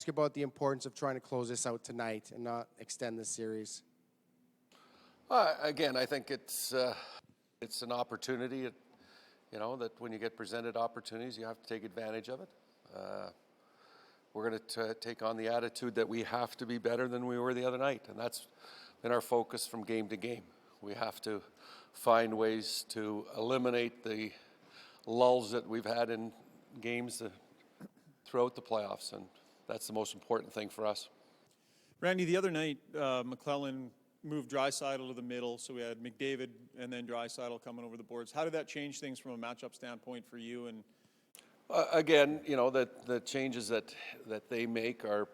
Ask about the importance of trying to close this out tonight and not extend the series. Again, I think it's an opportunity. That when you get presented opportunities, you have to take advantage of it. We're going to take on the attitude that we have to be better than we were the other night, and that's been our focus from game to game. We have to find ways to eliminate the lulls that we've had in games throughout the playoffs, and that's the most important thing for us. Randy, the other night, McClellan moved Draisaitl to the middle, so we had McDavid and then Draisaitl coming over the boards. How did that change things from a matchup standpoint for you? And again, the changes that they make are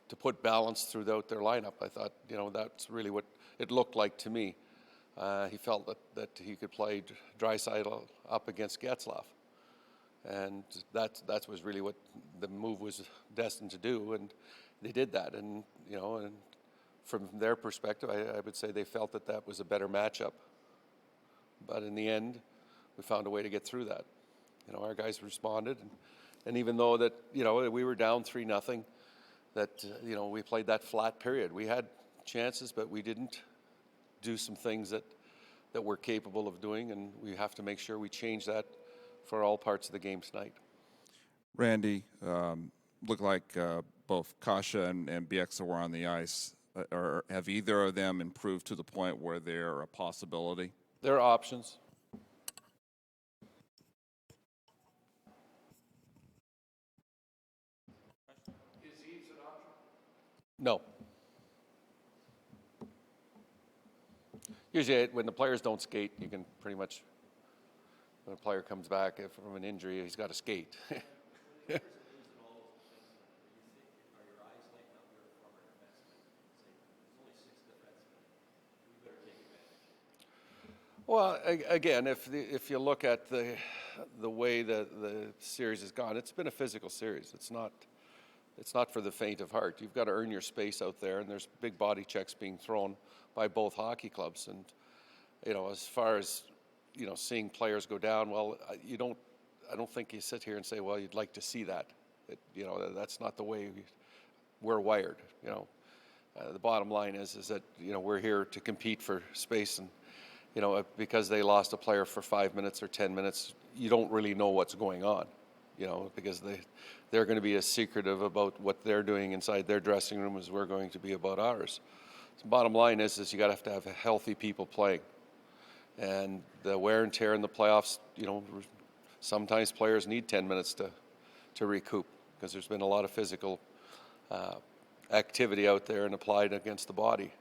to put balance throughout their lineup. I thought, that's really what it looked like to me. He felt that he could play Draisaitl up against Getzlaf. And that was really what the move was destined to do, and they did that. And and from their perspective, I would say they felt that was a better matchup. But in the end, we found a way to get through that. Our guys responded, and even though that we were down 3-0, that we played that flat period. We had chances, but we didn't do some things that we're capable of doing, and we have to make sure we change that for all parts of the game tonight. Randy, looked like both Kasha and Bieksa were on the ice. Or have either of them improved to the point where they're a possibility? There are options. Is Eves an option? No. Usually when the players don't skate, you can pretty much, when a player comes back from an injury, he's got to skate. Well, again, if you look at the way the series has gone, it's been a physical series. It's not for the faint of heart. You've got to earn your space out there, and there's big body checks being thrown by both hockey clubs. And as far as seeing players go down, well, I don't think you sit here and say, well, you'd like to see that. That's not the way we're wired. The bottom line is that we're here to compete for space, and because they lost a player for 5 minutes or 10 minutes, you don't really know what's going on, because they're going to be as secretive about what they're doing inside their dressing room as we're going to be about ours. So bottom line is you got to have healthy people playing. And the wear and tear in the playoffs, sometimes players need 10 minutes to recoup, because there's been a lot of physical activity out there and applied against the body.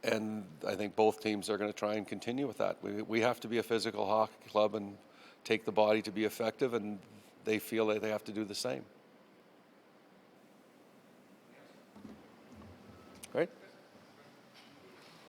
And I think both teams are going to try and continue with that. We have to be a physical hockey club and take the body to be effective, and they feel that they have to do the same. Right?